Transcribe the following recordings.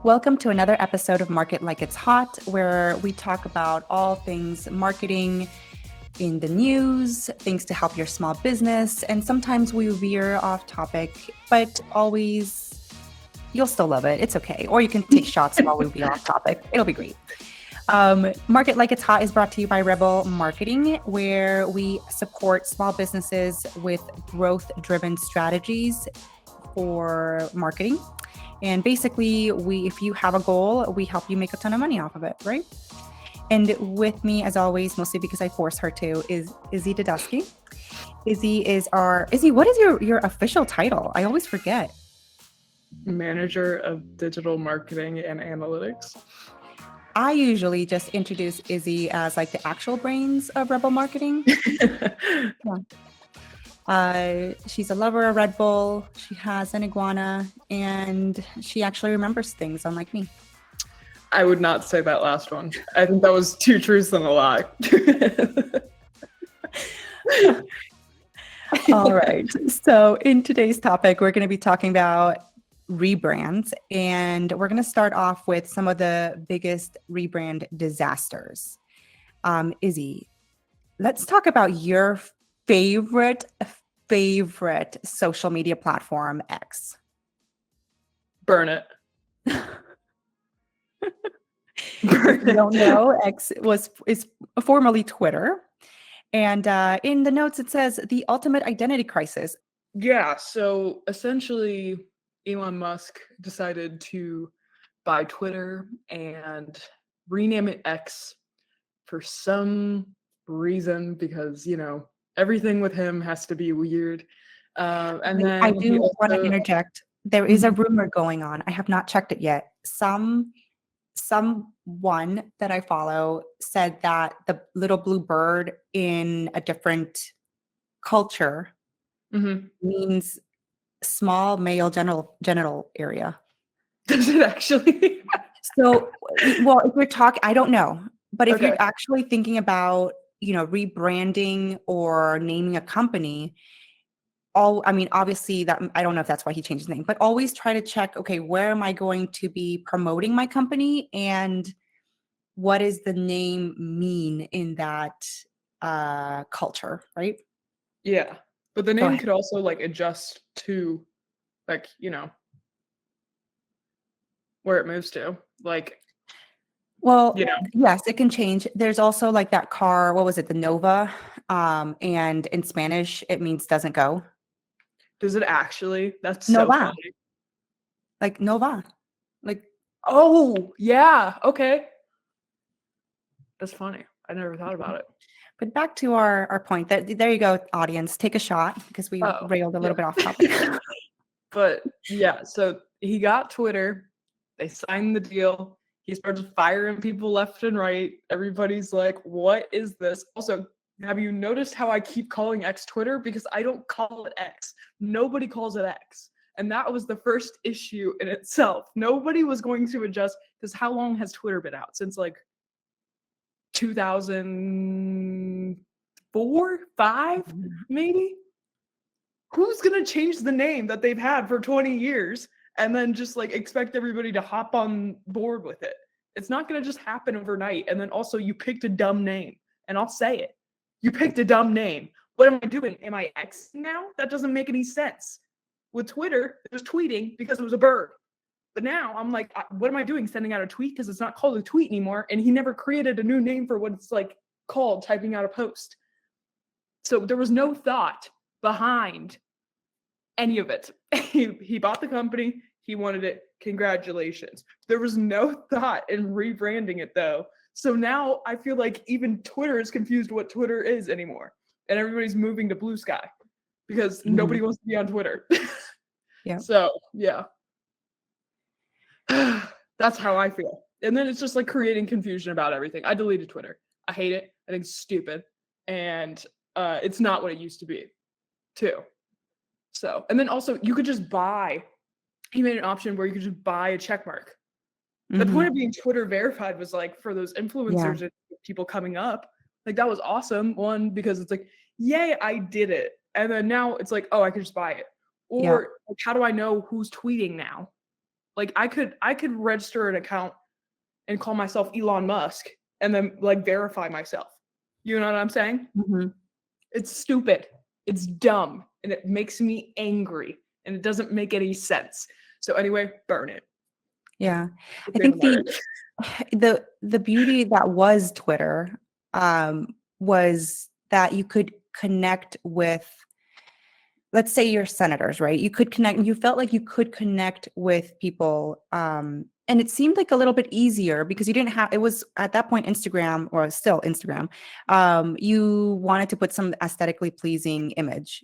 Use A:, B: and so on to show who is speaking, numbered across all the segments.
A: Welcome to another episode of Market Like It's Hot, where we talk about all things marketing in the news, things to help your small business, and sometimes we veer off topic, but always you'll still love it. It's okay. Or you can take shots while we veer off topic. It'll be great. Market Like It's Hot is brought to you by Rebel Marketing, where we support small businesses with growth-driven strategies for marketing. And basically, if you have a goal, we help you make a ton of money off of it, right? And with me, as always, mostly because I force her to, is Izzy Dudusky. Izzy, what is your official title? I always forget.
B: Manager of Digital Marketing and Analytics.
A: I usually just introduce Izzy as like the actual brains of Rebel Marketing. She's a lover of Red Bull. She has an iguana, and she actually remembers things, unlike me.
B: I would not say that last one. I think that was two truths and a lie.
A: All right. So in today's topic, we're going to be talking about rebrands, and we're going to start off with some of the biggest rebrand disasters. Izzy, let's talk about your favorite social media platform, X.
B: Burn it.
A: If you don't know, X is formerly Twitter. And in the notes, it says the ultimate identity crisis.
B: Yeah, so essentially, Elon Musk decided to buy Twitter and rename it X for some reason because, everything with him has to be weird. And then
A: I do want to interject. There is a rumor going on. I have not checked it yet. Someone that I follow said that the little blue bird in a different culture means small male genital area.
B: Does it actually?
A: So, well, if we're talking, I don't know, but if you're actually thinking about, rebranding or naming a company, obviously that I don't know if that's why he changed his name, but always try to check, okay, where am I going to be promoting my company and what does the name mean in that culture, right?
B: Yeah. But the name could also adjust to where it moves to.
A: Yes, it can change. There's also that car, what was it, the Nova? And in Spanish, it means doesn't go.
B: Does it actually? That's
A: Nova.
B: So funny.
A: Like Nova.
B: Oh, yeah. Okay. That's funny. I never thought about it.
A: But back to our point. There you go, audience. Take a shot because we railed a little bit off topic.
B: But yeah, so he got Twitter. They signed the deal. He started firing people left and right. Everybody's like, what is this? Also, have you noticed how I keep calling X Twitter? Because I don't call it X. Nobody calls it X. And that was the first issue in itself. Nobody was going to adjust, because how long has Twitter been out? Since 2004, 5, maybe? Who's going to change the name that they've had for 20 years and then just expect everybody to hop on board with it? It's not going to just happen overnight. And then also you picked a dumb name, and I'll say it. You picked a dumb name. What am I doing? Am I X now? That doesn't make any sense. With Twitter, it was tweeting because it was a bird. But now I'm like, what am I doing? Sending out a tweet? Because it's not called a tweet anymore. And he never created a new name for what it's called typing out a post. So there was no thought behind any of it. He bought the company. He wanted it. Congratulations. There was no thought in rebranding it, though. So now I feel like even Twitter is confused what Twitter is anymore. And everybody's moving to Blue Sky because nobody wants to be on Twitter.
A: Yeah.
B: So, yeah. That's how I feel. And then it's just creating confusion about everything. I deleted Twitter. I hate it. I think it's stupid. And it's not what it used to be, too. So, and then also you could just he made an option where you could just buy a check mark. The point of being Twitter verified was for those influencers and people coming up. That was awesome. One, because it's yay, I did it. And then now it's oh, I can just buy it. Or how do I know who's tweeting now? Like I could register an account and call myself Elon Musk and then like verify myself. You know what I'm saying?
A: Mhm.
B: It's stupid. It's dumb and it makes me angry and it doesn't make any sense. So anyway, burn it.
A: Yeah. I
B: Save
A: think the
B: America.
A: the beauty that was Twitter, was that you could connect with, let's say, your senators, right? You could connect, you felt like you could connect with people, and it seemed like a little bit easier because you didn't have, it was at that point Instagram, or still Instagram. You wanted to put some aesthetically pleasing image,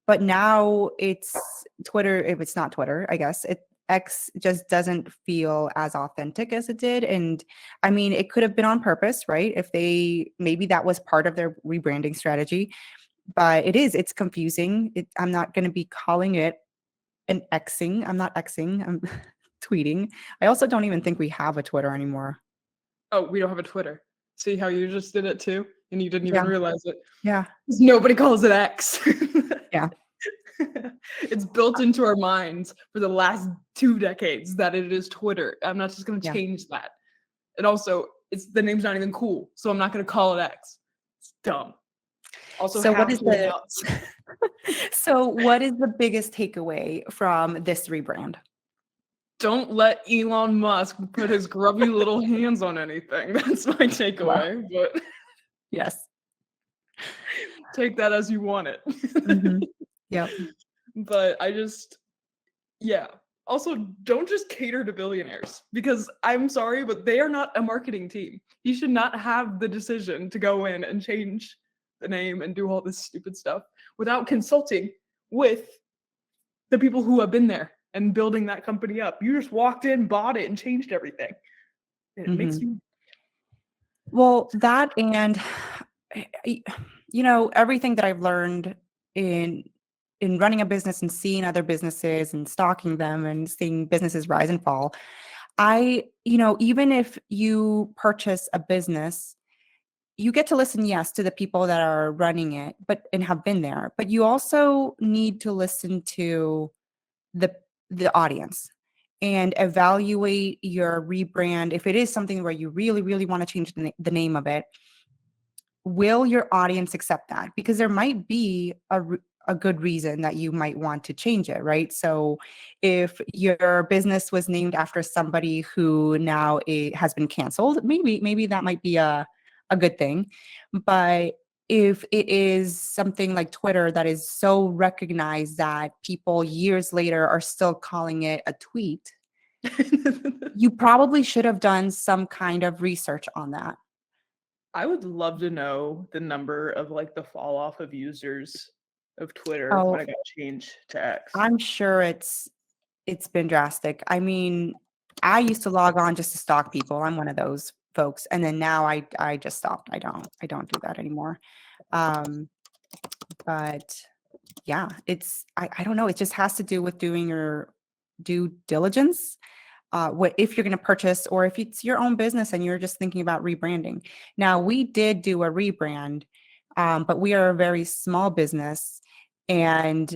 A: but now it's Twitter. If it's not Twitter, I guess X just doesn't feel as authentic as it did. And I mean, it could have been on purpose, right? If they, maybe that was part of their rebranding strategy, but it's confusing. I'm not going to be calling it an Xing. I'm not Xing. I'm tweeting. I also don't even think we have a Twitter anymore.
B: Oh, we don't have a Twitter. See how you just did it too? And you didn't even
A: Yeah.
B: realize it.
A: Yeah.
B: 'Cause nobody calls it X.
A: Yeah.
B: It's built into our minds for the last 2 decades that it is Twitter. I'm not just going to
A: Yeah.
B: change that. And also, it's the name's not even cool, so I'm not going to call it X. It's dumb. Also,
A: So what
B: half
A: is
B: the
A: the
B: accounts.
A: so what is the biggest takeaway from this rebrand?
B: Don't let Elon Musk put his grubby little hands on anything. That's my takeaway. But
A: Yes.
B: take that as you want it.
A: Mhm. Yep.
B: But yeah. Also, don't just cater to billionaires because I'm sorry, but they are not a marketing team. You should not have the decision to go in and change the name and do all this stupid stuff without consulting with the people who have been there and building that company up. You just walked in, bought it, and changed everything. And it makes
A: Mhm.
B: me
A: Well, that and everything that I've learned in running a business and seeing other businesses and stalking them and seeing businesses rise and fall. Even if you purchase a business, you get to listen, yes, to the people that are running it, but and have been there, but you also need to listen to the audience and evaluate your rebrand. If it is something where you really, really want to change the name of it, will your audience accept that? Because there might be a good reason that you might want to change it, right? So if your business was named after somebody who now has been canceled, maybe that might be a good thing. But if it is something like Twitter that is so recognized that people years later are still calling it a tweet, you probably should have done some kind of research on that.
B: I would love to know the number of like the fall off of users of Twitter when
A: Oh,
B: it got changed to X.
A: I'm sure it's been drastic. I mean, I used to log on just to stalk people. I'm one of those folks. And then now I just stopped. I don't do that anymore. Um, but yeah, I don't know. It just has to do with doing your due diligence. What if you're going to purchase, or if it's your own business and you're just thinking about rebranding. Now, we did do a rebrand, but we are a very small business, and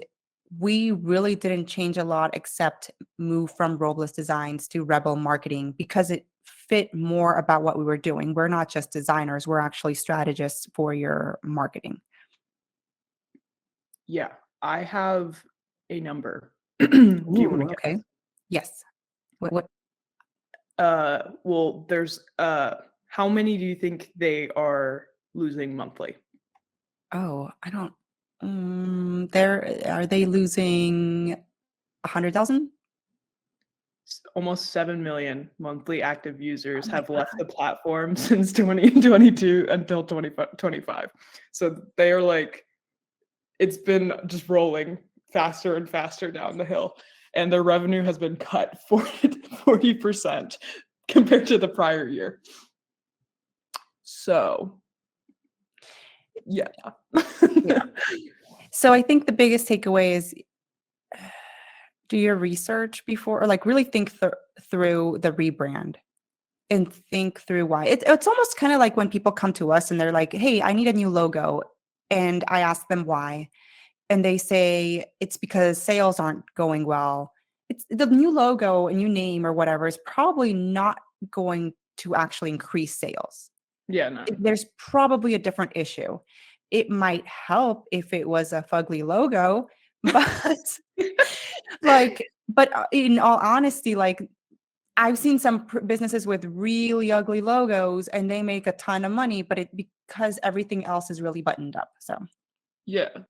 A: we really didn't change a lot except move from Robles Designs to Rebel Marketing because it fit more about what we were doing. We're not just designers; we're actually strategists for your marketing.
B: Yeah, I have a number. Do you want
A: Ooh,
B: to
A: okay.
B: guess?
A: Yes. What?
B: Well, there's how many do you think they are losing monthly?
A: Oh, I don't. They're are they losing 100,000?
B: Almost 7 million monthly active
A: Oh
B: users
A: my
B: have left
A: god.
B: the platform since 2022 until 2025. So they are like, it's been just rolling faster and faster down the hill. And their revenue has been cut 40% compared to the prior year. So, yeah.
A: Yeah. So I think the biggest takeaway is do your research before, or like really think through the rebrand and think through why. It's almost kind of like when people come to us and they're like, "Hey, I need a new logo." And I ask them why. And they say it's because sales aren't going well. it's the new logo and new name or whatever is probably not going to actually increase sales.
B: Yeah, no.
A: There's probably a different issue. It might help if it was a fugly logo, but in all honesty, like I've seen some businesses with really ugly logos and they make a ton of money, but because everything else is really buttoned up. So,
B: Yeah.
A: yeah.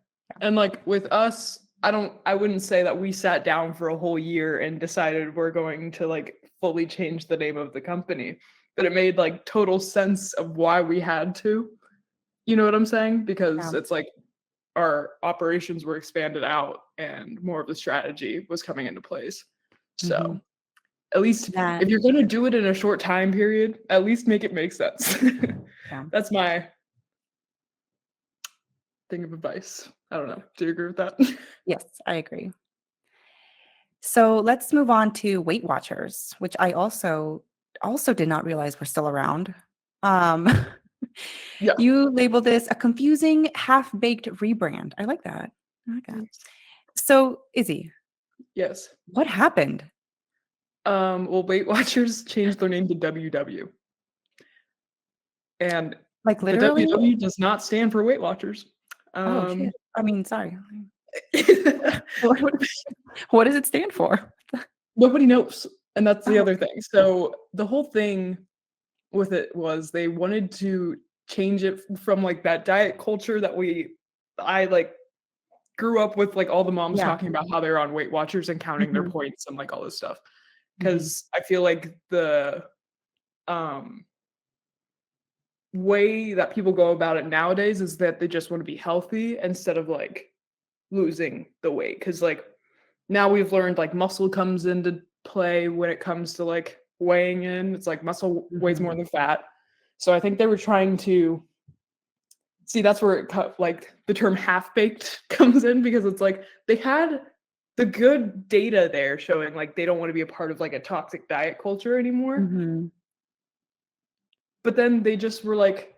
B: And like with us, I wouldn't say that we sat down for a whole year and decided we're going to like fully change the name of the company, but it made like total sense of why we had to. You know what I'm saying? Because
A: Yeah.
B: it's like our operations were expanded out and more of the strategy was coming into place.
A: Mhm.
B: So, at least
A: That
B: if you're going to do it in a short time period, at least make it make sense.
A: yeah.
B: That's my thing of advice. I don't know. Do you agree with that?
A: Yes, I agree. So let's move on to Weight Watchers, which I also did not realize were still around. Um,
B: Yeah.
A: you labeled this a confusing, half-baked rebrand. I like that. I like that. So, Izzy,
B: Yes.
A: what happened?
B: Well, Weight Watchers changed their name to WW. And
A: Like
B: the
A: literally?
B: WW does not stand for Weight Watchers.
A: Oh
B: Um,
A: shit. I mean, sorry. What, what what does it stand for?
B: Nobody knows. And that's the
A: Oh,
B: other thing. So the whole thing with it was they wanted to change it from like that diet culture that I like grew up with, like all the moms
A: yeah.
B: talking about how they're on Weight Watchers and counting their
A: Mhm,
B: points and like all this stuff.
A: mhm,
B: Because I feel like the um way that people go about it nowadays is that they just want to be healthy instead of like losing the weight. Because like now we've learned like muscle comes into play when it comes to like weighing in. It's like muscle weighs
A: mhm,
B: more than fat. So I think they were trying to see, that's where like the term half baked comes in, because it's like they had the good data there showing like they don't want to be a part of like a toxic diet culture anymore.
A: mhm.
B: But then they just were like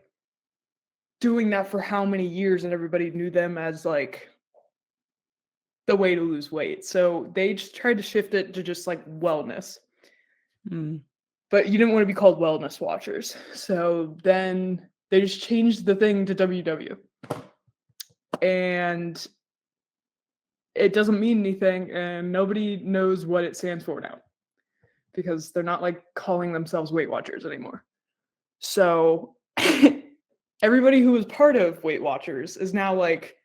B: doing that for how many years, and everybody knew them as like the way to lose weight. So they just tried to shift it to just like wellness.
A: Mm.
B: But you didn't want to be called wellness watchers. So then they just changed the thing to WW. And it doesn't mean anything, and nobody knows what it stands for now, because they're not like calling themselves Weight Watchers anymore. So everybody who was part of Weight Watchers is now like,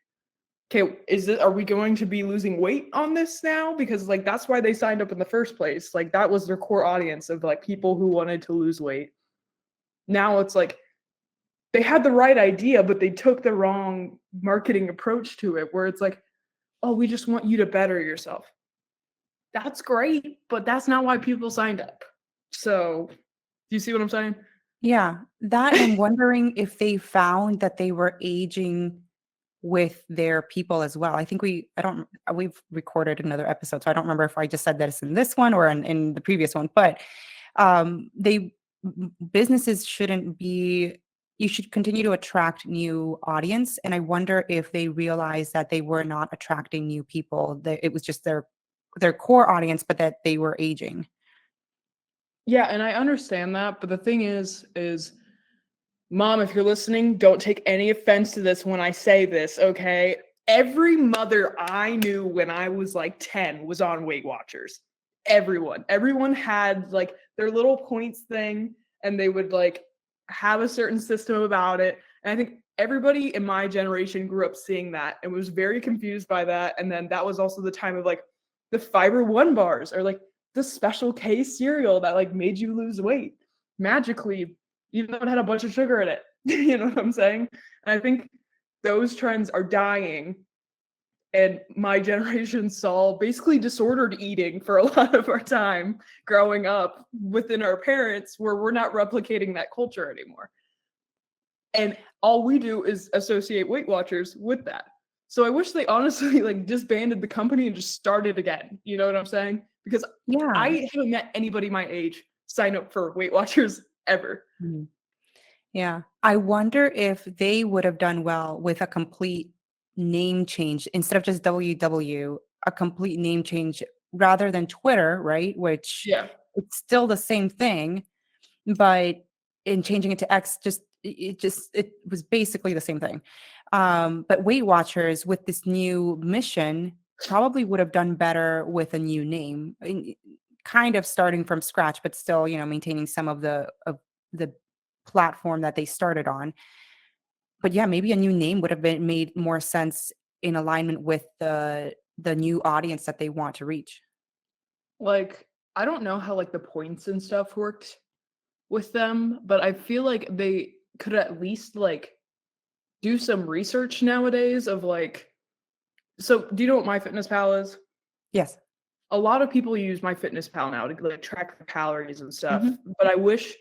B: okay, are we going to be losing weight on this now? Because like that's why they signed up in the first place. Like that was their core audience of like people who wanted to lose weight. Now it's like they had the right idea, but they took the wrong marketing approach to it, where it's like, oh, we just want you to better yourself. That's great, but that's not why people signed up. So, do you see what I'm saying?
A: Yeah, that and wondering if they found that they were aging with their people as well. I think we've recorded another episode, so I don't remember if I just said this in this one or in the previous one, but businesses shouldn't be you should continue to attract new audience. And I wonder if they realized that they were not attracting new people, that it was just their core audience, but that they were aging.
B: Yeah, and I understand that, but the thing is mom, if you're listening, don't take any offense to this when I say this, okay? Every mother I knew when I was like 10 was on Weight Watchers. Everyone had like their little points thing, and they would like have a certain system about it. And I think everybody in my generation grew up seeing that and was very confused by that. And then that was also the time of like the Fiber One bars, or like the Special K cereal that like made you lose weight magically, even though it had a bunch of sugar in it. You know what I'm saying? And I think those trends are dying. And my generation saw basically disordered eating for a lot of our time growing up within our parents, where we're not replicating that culture anymore. And all we do is associate Weight Watchers with that. So I wish they honestly like disbanded the company and just started again. You know what I'm saying? Because
A: Yeah.
B: I haven't met anybody my age sign up for Weight Watchers ever.
A: Mhm. Yeah. I wonder if they would have done well with a complete name change instead of just WW, a complete name change rather than Twitter, right? Which
B: Yeah.
A: it's still the same thing, but in changing it to X, it was basically the same thing. But Weight Watchers with this new mission probably would have done better with a new name, kind of starting from scratch, but still, maintaining some of the platform that they started on. But yeah, maybe a new name would have been made more sense in alignment with the new audience that they want to reach.
B: Like, I don't know how like the points and stuff worked with them, but I feel like they could at least like do some research nowadays of like, so do you know what MyFitnessPal is?
A: Yes.
B: A lot of people use MyFitnessPal now to like track their calories and stuff,
A: Mhm.
B: but I wish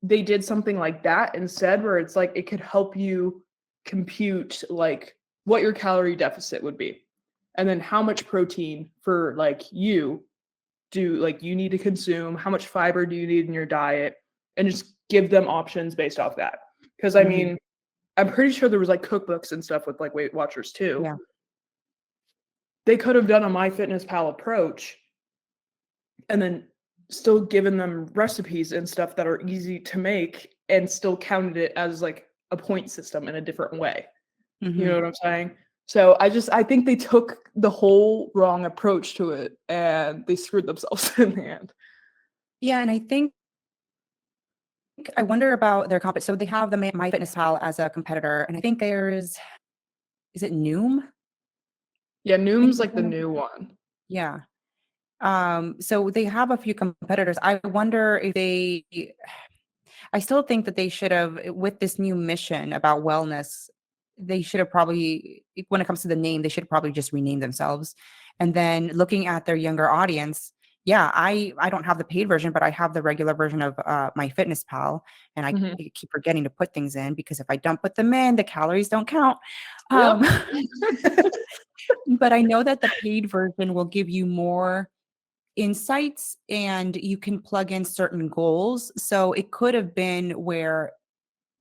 B: they did something like that instead, where it's like it could help you compute like what your calorie deficit would be, and then how much protein for like you need to consume, how much fiber do you need in your diet, and just give them options based off that. Because I
A: Mhm.
B: mean, I'm pretty sure there was like cookbooks and stuff with like Weight Watchers too.
A: Yeah.
B: They could have done a MyFitnessPal approach and then still given them recipes and stuff that are easy to make and still counted it as like a point system in a different way. You know
A: Mhm.
B: what I'm saying? So I think they took the whole wrong approach to it and they screwed themselves in the end.
A: Yeah, and I wonder about their comp. So they have the MyFitnessPal as a competitor, and I think is it Noom?
B: Yeah,
A: I think
B: Noom's
A: is
B: like the
A: one of
B: new one.
A: yeah. So they have a few competitors. I wonder if I still think that they should have, with this new mission about wellness, they should have probably, when it comes to the name, they should probably just rename themselves. And then looking at their younger audience, yeah, I don't have the paid version, but I have the regular version of my Fitness Pal, and I
B: Mhm.
A: keep forgetting to put things in because if I don't put them in, the calories don't count.
B: Yep.
A: Um, but I know that the paid version will give you more insights and you can plug in certain goals. So it could have been where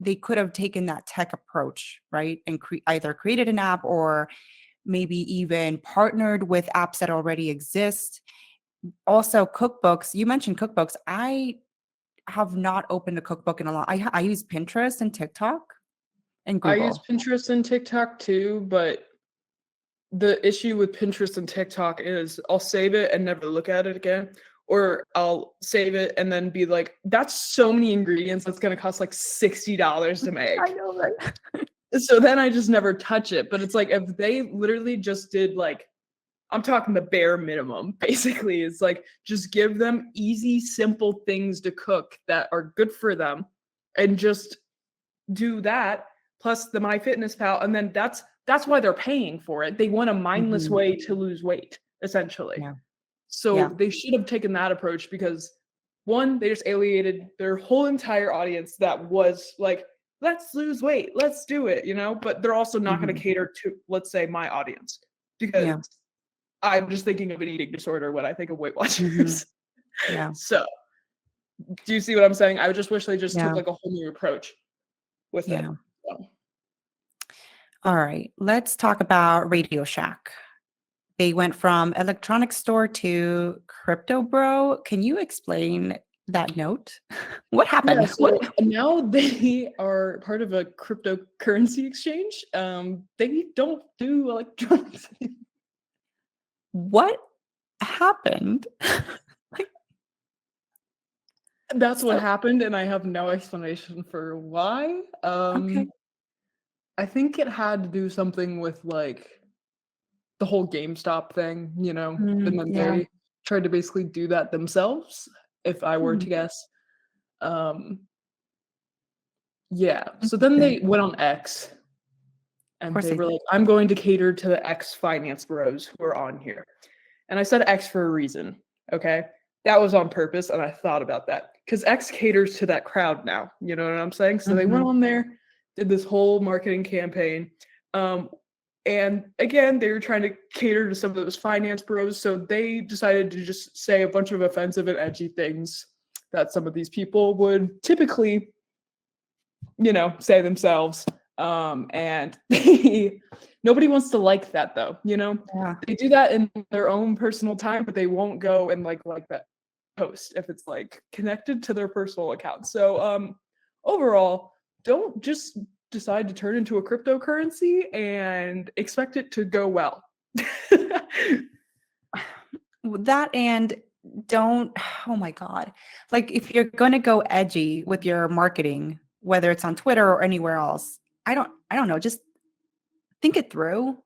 A: they could have taken that tech approach, right? And either created an app or maybe even partnered with apps that already exist. Also, cookbooks. You mentioned cookbooks. I have not opened a cookbook in a long. I use Pinterest and TikTok and
B: I use
A: Google.
B: Pinterest and TikTok too, but the issue with Pinterest and TikTok is I'll save it and never look at it again. Or I'll save it and then be like, that's so many ingredients that's gonna cost like $60 to
A: I
B: make.
A: know, right?
B: So then I just never touch it. But it's like if they literally just did like, I'm talking the bare minimum, basically, it's like just give them easy, simple things to cook that are good for them and just do that plus the MyFitnessPal, and then that's why they're paying for it. They want a mindless
A: Mhm.
B: way to lose weight, essentially.
A: Yeah.
B: So
A: Yeah.
B: they should have taken that approach because one, they just alienated their whole entire audience that was like, let's lose weight, let's do it, but they're also not going to
A: Mhm.
B: cater to, let's say, my audience because
A: Yeah.
B: I'm just thinking of an eating disorder when I think of Weight
A: Mhm.
B: Watchers.
A: Yeah.
B: So, do you see what I'm saying? I just wish they just took
A: Yeah.
B: like a whole new approach with it.
A: Yeah.
B: So.
A: All right. Let's talk about Radio Shack. They went from electronic store to crypto bro. Can you explain that note? What
B: Yeah,
A: happened? What
B: so now they are part of a cryptocurrency exchange. They don't do electronics.
A: what happened? Like,
B: That's what
A: so
B: happened, and I have no explanation for why.
A: okay.
B: I think it had to do something with like the whole GameStop thing, and then
A: Yeah.
B: they tried to basically do that themselves, if I were
A: Hmm,
B: to guess. Um, yeah. So then
A: interesting.
B: they went on X
A: Of
B: and
A: course
B: they
A: they
B: were
A: did.
B: like, I'm going to cater to the X finance bros who are on here. And I said X for a reason. Okay. That was on purpose. And I thought about that because X caters to that crowd now. You know what I'm saying? So they went
A: Mhm.
B: on there, did this whole marketing campaign. Um, and again, they were trying to cater to some of those finance bros. So they decided to just say a bunch of offensive and edgy things that some of these people would typically, say themselves. And they Nobody wants to like that though, you know?
A: Yeah.
B: They do that in their own personal time, but they won't go and like that post if it's like connected to their personal account. So overall, don't just decide to turn into a cryptocurrency and expect it to go well.
A: That and don't, oh my God. Like if you're going to go edgy with your marketing, whether it's on Twitter or anywhere else, I don't know, just think it through.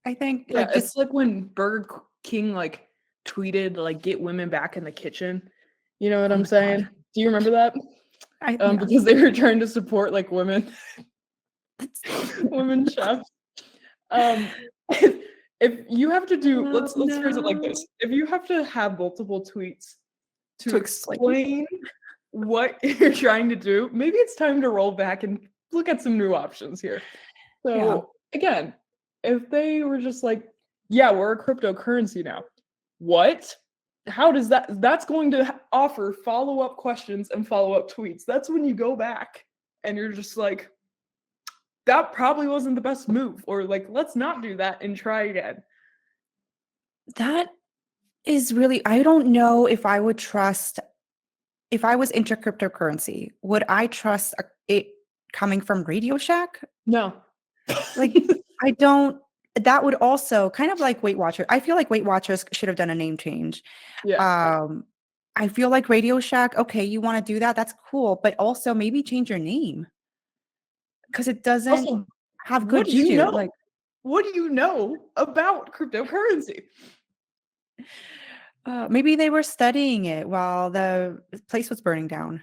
A: I think
B: Yeah,
A: like
B: it's
A: just
B: like when Burger King like tweeted like get women back in the kitchen. You know what
A: oh
B: I'm
A: my
B: saying?
A: God.
B: Do you remember that?
A: Yeah.
B: Because they were trying to support like women
A: That's,
B: women chefs. Um if you have to do
A: oh
B: let's phrase it like
A: no.
B: this. If you have to have multiple tweets to
A: To explain.
B: explain what you're trying to do, maybe it's time to roll back and look at some new options here.
A: Yeah.
B: So again, if they were just like, yeah, we're a cryptocurrency now. What? How does that's going to offer follow-up questions and follow-up tweets. That's when you go back and you're just like, that probably wasn't the best move, or like, let's not do that and try again.
A: That is really, I don't know if I would trust, if I was into cryptocurrency, would I trust it coming from Radio Shack?
B: No.
A: Like, I don't, that would also kind of like Weight Watchers. I feel like Weight Watchers should have done a name change.
B: Yeah.
A: Um, I feel like Radio Shack, okay, you want to do that? That's cool. But also maybe change your name because it doesn't
B: Also,
A: have
B: what
A: good
B: do you
A: juju.
B: know?
A: Like,
B: What do you know about cryptocurrency?
A: maybe they were studying it while the place was burning down.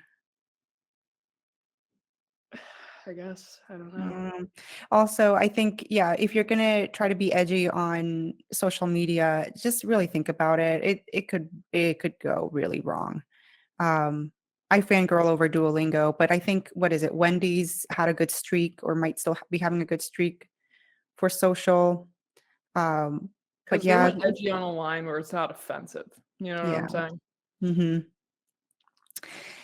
B: I guess. I don't know.
A: Also, I think, yeah, if you're gonna try to be edgy on social media, just really think about it. It could go really wrong. Um, I fangirl over Duolingo, but I think what is it? Wendy's had a good streak or might still be having a good streak for social. Um, but
B: Because they
A: yeah,
B: went edgy on a line where it's not offensive. You know what
A: yeah.
B: I'm saying?
A: hmm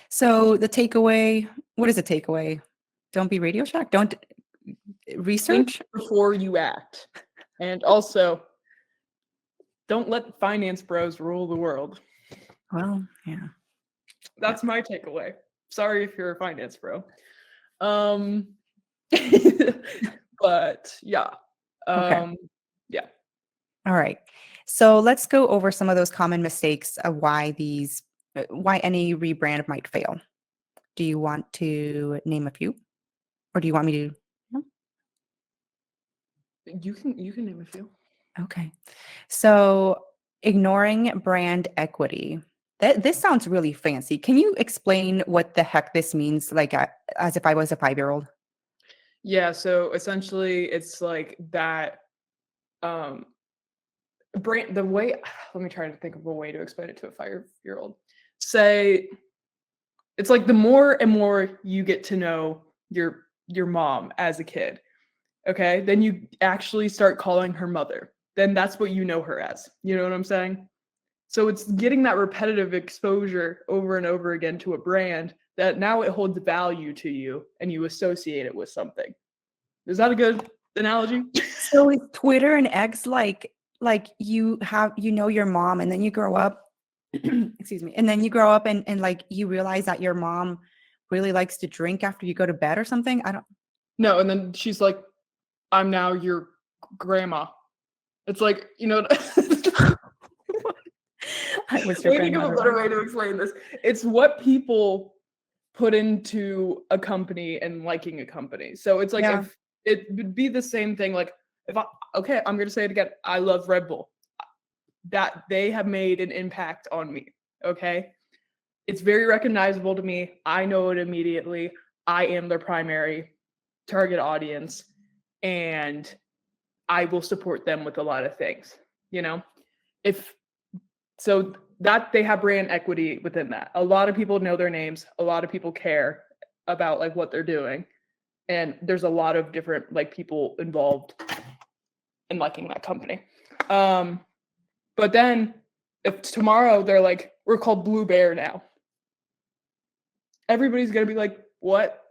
A: So the takeaway, what is the takeaway? Don't be Radio Shack. Don't
B: Think
A: research.
B: before you act. And also, don't let finance bros rule the world.
A: Well, yeah.
B: That's my takeaway. Sorry if you're a finance bro. Um but yeah.
A: Okay.
B: Yeah.
A: All right. So let's go over some of those common mistakes of why any rebrand might fail. Do you want to name a few, or do you want me to? No?
B: You can name a few.
A: Okay. So ignoring brand equity. This sounds really fancy. Can you explain what the heck this means? Like, as if I was a 5-year-old.
B: Yeah, so essentially it's like that um brand the way let me try to think of a way to explain it to a 5-year old. Say it's like the more and more you get to know your mom as a kid, okay? Then you actually start calling her mother. Then that's what you know her as. You know what I'm saying? So it's getting that repetitive exposure over and over again to a brand that now it holds value to you and you associate it with something. Is that a good analogy?
A: So is Twitter and X like you know your mom and then you grow up excuse me, and then you grow up and like you realize that your mom really likes to drink after you go to bed or something? I don't
B: No, and then she's like, I'm now your grandma. It's like,
A: I was your
B: way to give a
A: grandmother
B: better
A: once.
B: way to explain this. It's what people put into a company and liking a company. So it's like
A: Yeah.
B: if it would be the same thing, like if I okay, I'm gonna say it again. I love Red Bull. That they have made an impact on me. Okay. It's very recognizable to me. I know it immediately. I am their primary target audience. And I will support them with a lot of things, you know? If so that they have brand equity within that. A lot of people know their names, a lot of people care about like what they're doing. And there's a lot of different like people involved in liking that company. But then if tomorrow they're like, we're called Blue Bear now, everybody's gonna be like, what?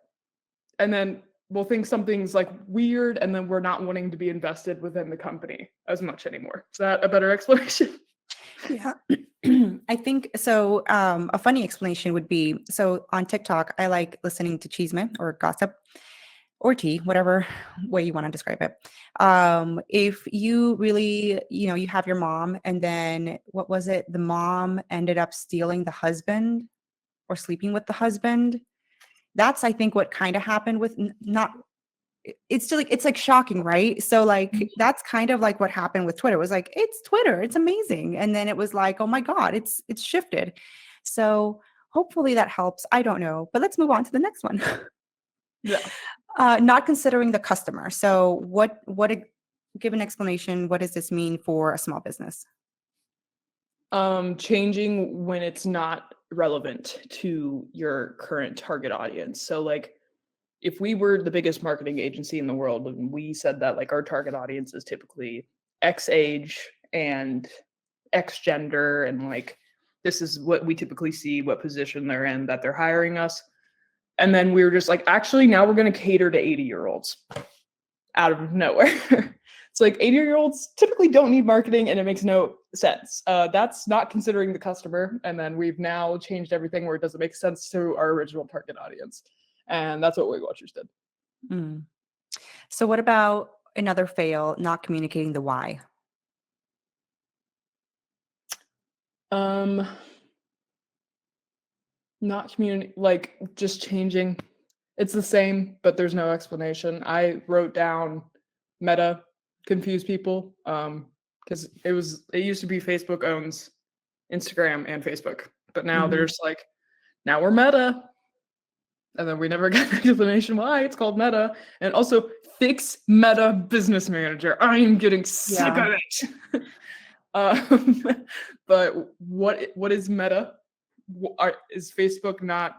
B: And then we'll think something's like weird, and then we're not wanting to be invested within the company as much anymore. Is that a better explanation?
A: Yeah. I think so. A funny explanation would be, so on TikTok, I like listening to chisme or gossip or tea, whatever way you want to describe it. If you really, you have your mom, and then what was it? The mom ended up stealing the husband or sleeping with the husband. That's, I think, what kind of happened with not. It's still like, it's like shocking, right? So like that's kind of like what happened with Twitter. It was like, it's Twitter, it's amazing, and then it was like, oh my god, it's shifted. So hopefully that helps. I don't know, but let's move on to the next one.
B: Yeah.
A: Not considering the customer. So give an explanation. What does this mean for a small business?
B: Changing when it's not relevant to your current target audience. So like if we were the biggest marketing agency in the world and we said that like our target audience is typically X age and X gender, and like this is what we typically see, what position they're in, that they're hiring us. And then we were just like, actually, now we're going to cater to 80-year-olds out of nowhere. It's like 80-year-olds typically don't need marketing, and it makes no sense. That's not considering the customer. And then we've now changed everything where it doesn't make sense to our original target audience. And that's what Weight Watchers did.
A: Mm. So what about another fail, not communicating the why?
B: Not like just changing. It's the same, but there's no explanation. I wrote down Meta, confuse people, because it used to be Facebook owns Instagram and Facebook, but now there's like, now we're Meta. And then we never got an explanation why it's called Meta. And also, fix Meta Business Manager. I am getting sick of it. But what is Meta? Is Facebook not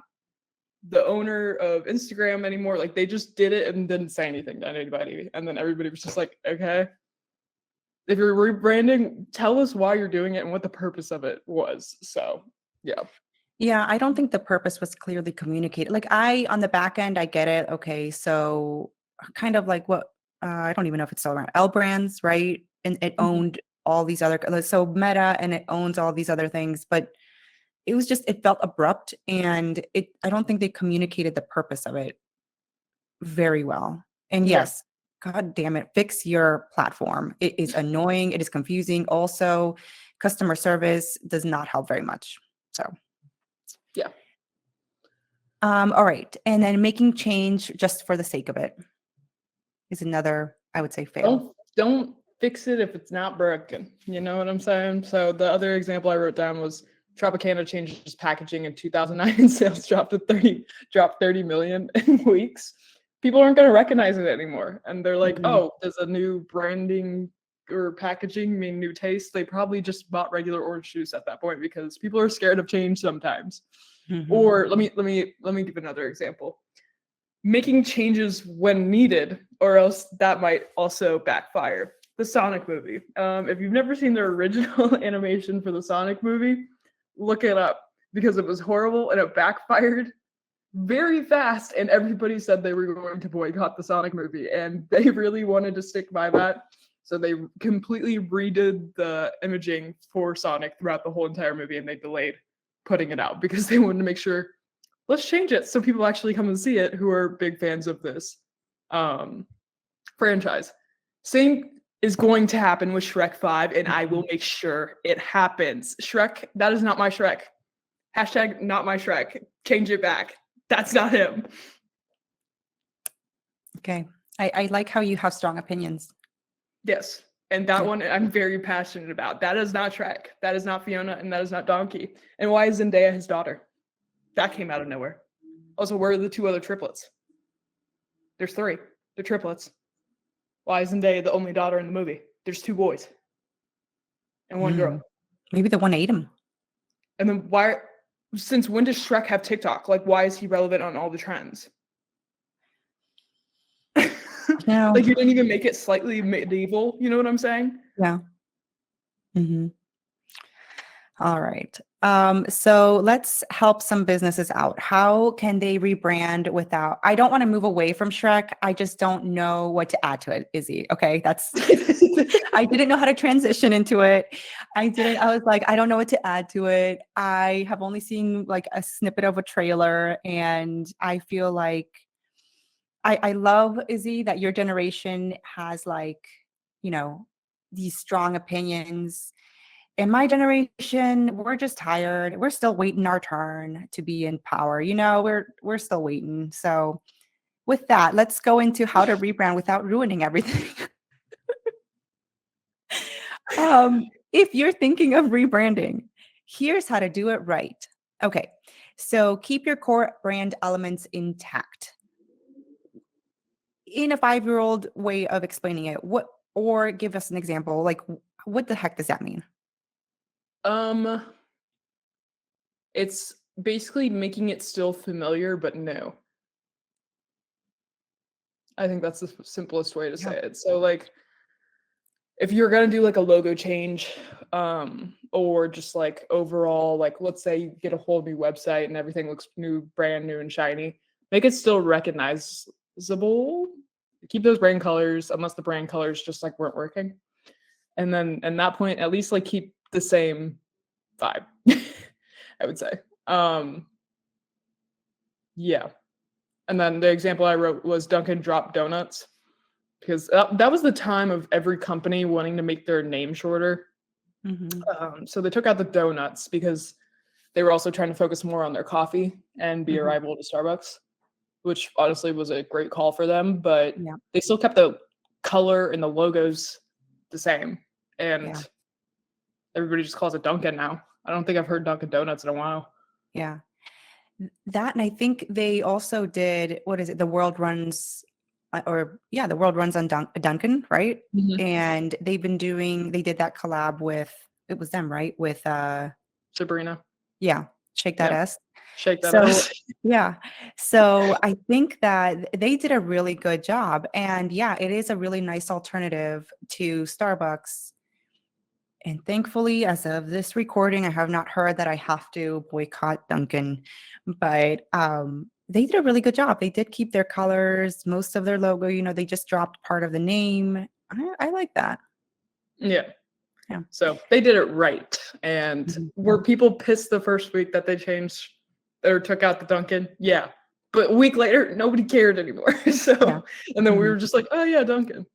B: the owner of Instagram anymore? Like they just did it and didn't say anything to anybody. And then everybody was just like, okay, if you're rebranding, tell us why you're doing it and what the purpose of it was. So yeah.
A: Yeah, I don't think the purpose was clearly communicated. Like on the back end, I get it. Okay, so kind of like what I don't even know if it's still around. L Brands, right? And it owned all these other, so Meta, and it owns all these other things, but it felt abrupt, and I don't think they communicated the purpose of it very well. And
B: Yeah.
A: yes, god damn it, fix your platform. It is annoying. It is confusing. Also, customer service does not help very much. So
B: Yeah.
A: all right. And then making change just for the sake of it is another, I would say, fail.
B: Don't fix it if it's not broken. You know what I'm saying? So the other example I wrote down was Tropicana changed its packaging in 2009 and sales dropped 30 million in weeks. People aren't going to recognize it anymore. And they're like, oh, does a new branding or packaging mean new taste? They probably just bought regular orange juice at that point because people are scared of change sometimes. Or let me give another example. Making changes when needed, or else that might also backfire. The Sonic movie. If you've never seen the original animation for the Sonic movie, look it up because it was horrible and it backfired very fast, and everybody said they were going to boycott the Sonic movie, and they really wanted to stick by that. So they completely redid the imaging for Sonic throughout the whole entire movie, and they delayed putting it out because they wanted to make sure, let's change it so people actually come and see it who are big fans of this franchise. Same is going to happen with Shrek 5, and I will make sure it happens. Shrek, that is not my Shrek. Hashtag not my Shrek. Change it back. That's not him.
A: Okay. I like how you have strong opinions.
B: Yes. And that one I'm very passionate about. That is not Shrek. That is not Fiona, and that is not Donkey. And why is Zendaya his daughter? That came out of nowhere. Also, where are the two other triplets? There's three. They're triplets. Why is Zendaya the only daughter in the movie? There's two boys and one girl.
A: Maybe the one ate him.
B: And then since when does Shrek have TikTok? Like, why is he relevant on all the trends?
A: No.
B: Like, you didn't even make it slightly medieval. You know what I'm saying?
A: Yeah. All right. So let's help some businesses out. How can they rebrand without? I don't want to move away from Shrek. I just don't know what to add to it, Izzy. Okay, that's. I didn't know how to transition into it. I didn't. I was like, I don't know what to add to it. I have only seen like a snippet of a trailer, and I feel like I love, Izzy, that your generation has like, you know, these strong opinions. In my generation, we're just tired. We're still waiting our turn to be in power. We're still waiting. So with that, let's go into how to rebrand without ruining everything. If you're thinking of rebranding, here's how to do it right. Okay. So keep your core brand elements intact. In a 5-year-old way of explaining it, or give us an example, like what the heck does that mean?
B: Um, it's basically making it still familiar but new. I think that's the simplest way to
A: Yeah.
B: say it. So like if you're gonna do like a logo change, or just like overall, like let's say you get a whole new website and everything looks new, brand new and shiny, make it still recognizable. Keep those brand colors, unless the brand colors just like weren't working. And then at that point, at least like keep the same vibe, I would say. Um, yeah. And then the example I wrote was Dunkin' Drop Donuts, because that was the time of every company wanting to make their name shorter.
A: Hmm.
B: So they took out the donuts because they were also trying to focus more on their coffee and be a
A: Hmm.
B: rival to Starbucks, which honestly was a great call for them. But
A: Yeah.
B: they still kept the color and the logos the same,
A: Yeah.
B: and everybody just calls it Dunkin' now. I don't think I've heard Dunkin' Donuts in a while.
A: Yeah. That, and I think they also did, what is it? The world runs, or yeah, the world runs on Duncan, right?
B: Mhm.
A: And they did that collab with, it was them, right? With,
B: Sabrina,
A: yeah, Shake That
B: yeah,
A: S.
B: shake that
A: So,
B: ass.
A: yeah. So I think that they did a really good job. And yeah, it is a really nice alternative to Starbucks. And thankfully, as of this recording, I have not heard that I have to boycott Duncan, but they did a really good job. They did keep their colors, most of their logo. They just dropped part of the name. I like that.
B: Yeah.
A: Yeah.
B: So they did it right. And
A: Mhm.
B: were people pissed the first week that they changed or took out the Dunkin'? Yeah. But a week later, nobody cared anymore.
A: Yeah.
B: So, and then we
A: Hmm.
B: were just like, oh yeah, Dunkin'.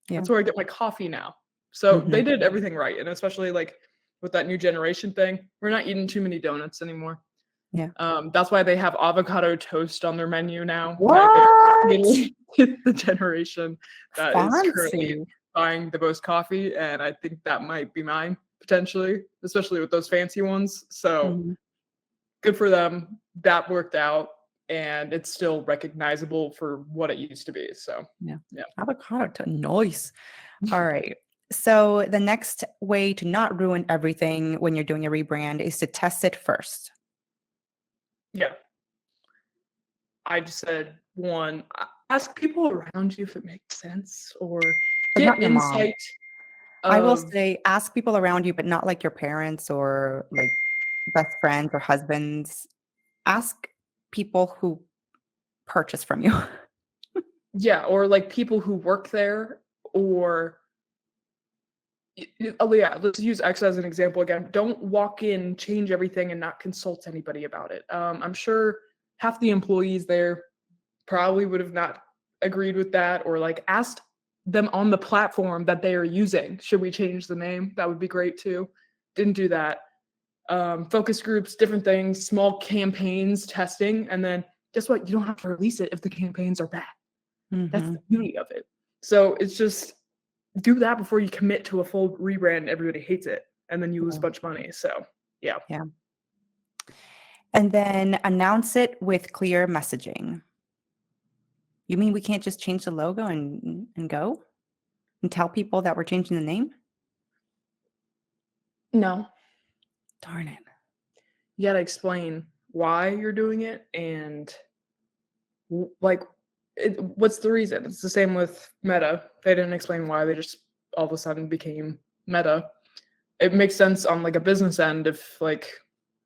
A: Yeah.
B: That's where I get my coffee now. So
A: Hmm.
B: they did everything right. And especially like with that new generation thing, we're not eating too many donuts anymore.
A: Yeah.
B: That's why they have avocado toast on their menu now. They're
A: What?
B: catering to the generation that is currently
A: Fancy.
B: buying the most coffee, and I think that might be mine potentially, especially with those fancy ones. So
A: Hmm.
B: good for them. That worked out, and it's still recognizable for what it used to be. So
A: Yeah.
B: yeah,
A: Avocado noise. All right. So the next way to not ruin everything when you're doing a rebrand is to test it first.
B: yeah. I just said one. Ask people around you if it makes sense, or
A: But
B: get
A: not your mom.
B: insight
A: I will
B: of.
A: say ask people around you, but not like your parents or like best friends or husbands. Ask people who purchase from you.
B: Yeah, or like people who work there, or oh yeah, let's use X as an example again. Don't walk in, change everything, and not consult anybody about it. I'm sure half the employees there probably would have not agreed with that, or like asked them on the platform that they are using. Should we change the name? That would be great too. Didn't do that. Focus groups, different things, small campaigns, testing, and then guess what? You don't have to release it if the campaigns are bad. That's
A: Hmm.
B: the beauty of it. So it's just do that before you commit to a full rebrand and everybody hates it. And then you lose a
A: Yeah.
B: bunch of money. So yeah.
A: Yeah. And then announce it with clear messaging. You mean we can't just change the logo and go and tell people that we're changing the name?
B: No.
A: Darn it.
B: You gotta explain why you're doing it and like what's the reason. It's the same with Meta. They didn't explain why, they just all of a sudden became Meta. it makes sense on like a business end if like,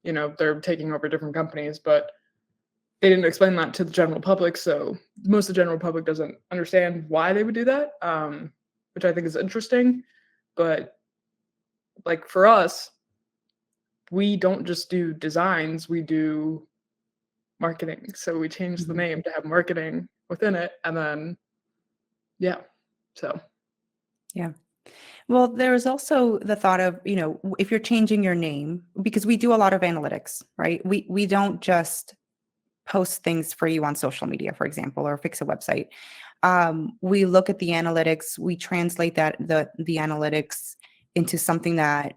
B: you know, they're taking over different companies, but they didn't explain that to the general public, so most of the general public doesn't understand why they would do that, which I think is interesting. But like for us, we don't just do designs, we do marketing. So we changed the name to have marketing within it, and then yeah. So
A: Yeah. Well, there's also the thought of, you know, if you're changing your name, because we do a lot of analytics, right? We don't just post things for you on social media, for example, or fix a website. We look at the analytics, we translate the analytics into something that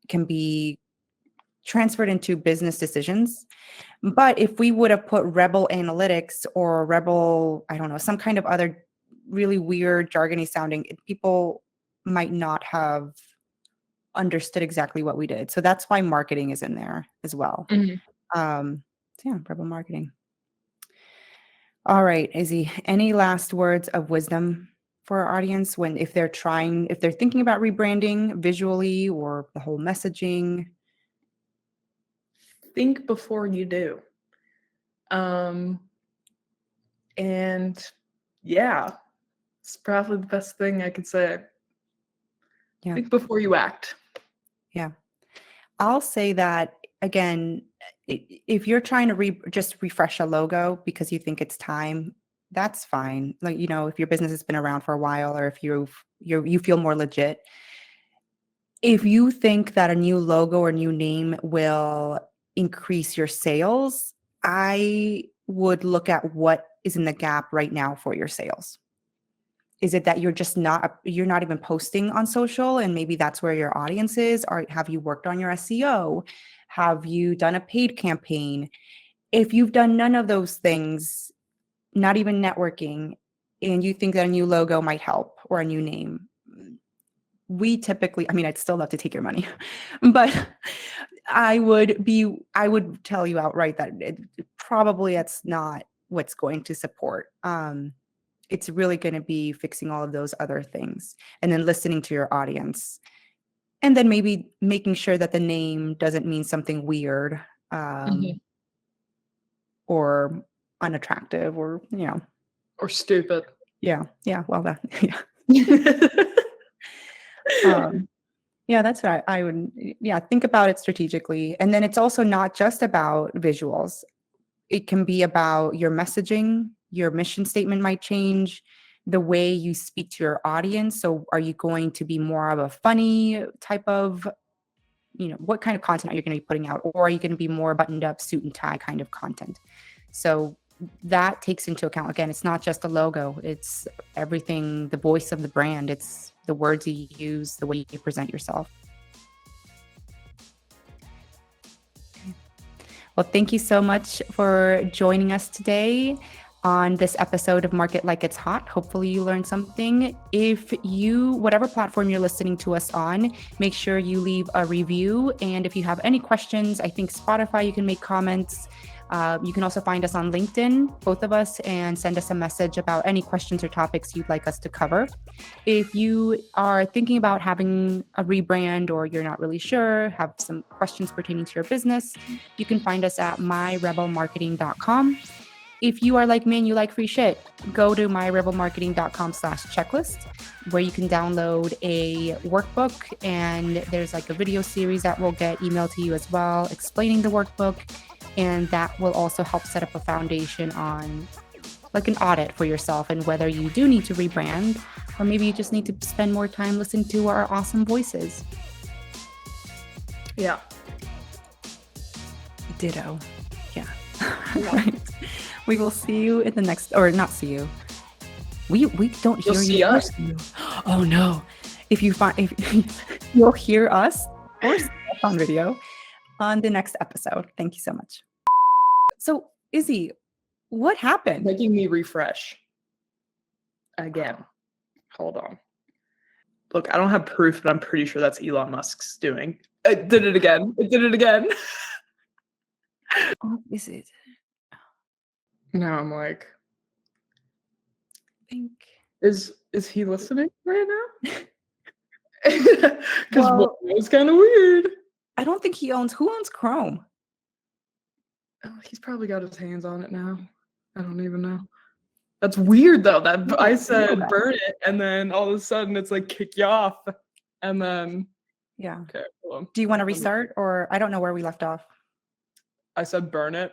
A: can be transferred into business decisions. But if we would have put Rebel Analytics or Rebel, I don't know, some kind of other really weird, jargony sounding, people might not have understood exactly what we did. So that's why marketing is in there as well.
B: Mhm.
A: So yeah, Rebel marketing. All right, Izzy, any last words of wisdom for our audience if they're thinking about rebranding visually or the whole messaging?
B: Think before you do. And yeah, it's probably the best thing I could say.
A: Yeah.
B: Think before you act.
A: Yeah. I'll say that again, if you're trying to just refresh a logo because you think it's time, that's fine. Like, you know, if your business has been around for a while or if you feel more legit. If you think that a new logo or new name will increase your sales, I would look at what is in the gap right now for your sales. Is it that you're not even posting on social and maybe that's where your audience is? Or have you worked on your SEO? Have you done a paid campaign? If you've done none of those things, not even networking, and you think that a new logo might help or a new name, we typically, I mean, I'd still love to take your money, but I would tell you outright that probably that's not what's going to support. It's really going to be fixing all of those other things and then listening to your audience and then maybe making sure that the name doesn't mean something weird or unattractive or, you know.
B: Or stupid.
A: Yeah. Yeah. Well, that, yeah. Yeah, that's right. I would, yeah, think about it strategically. And then it's also not just about visuals. It can be about your messaging, your mission statement might change, the way you speak to your audience. So are you going to be more of a funny type of, you know, what kind of content are you going to be putting out? Or are you going to be more buttoned up, suit and tie kind of content? So that takes into account, again, it's not just a logo, it's everything, the voice of the brand, it's the words you use, the way you present yourself. Well, thank you so much for joining us today on this episode of Market Like It's Hot. Hopefully you learned something. Whatever platform you're listening to us on, make sure you leave a review. And if you have any questions, I think Spotify, you can make comments. You can also find us on LinkedIn, both of us, and send us a message about any questions or topics you'd like us to cover. If you are thinking about having a rebrand or you're not really sure, have some questions pertaining to your business, you can find us at myrebelmarketing.com. If you are like me and you like free shit, go to myrebelmarketing.com/checklist where you can download a workbook and there's like a video series that will get emailed to you as well, explaining the workbook. And that will also help set up a foundation on like an audit for yourself and whether you do need to rebrand or maybe you just need to spend more time listening to our awesome voices.
B: Yeah.
A: Ditto. Yeah. Right. We will see you in the next, or not see you. We don't hear you or see you. Oh no. If you'll hear us or see us on video on the next episode. Thank you so much. So, Izzy, what happened?
B: Making me refresh again. Hold on. Look, I don't have proof, but I'm pretty sure that's Elon Musk's doing. It did it again. It did it again.
A: Oh, is it?
B: Now I'm like,
A: I think.
B: is he listening right now? Because
A: Well,
B: it was kind of weird.
A: I don't think he owns. Who owns Chrome?
B: Oh, he's probably got his hands on it now. I don't even know. That's weird though. That
A: No,
B: I
A: know
B: said
A: that.
B: burn it, and then all of a sudden it's like kick you off, and then
A: Yeah.
B: okay. Hold on.
A: Do you want to
B: Let me-
A: restart, or I don't know where we left off?
B: I said burn it,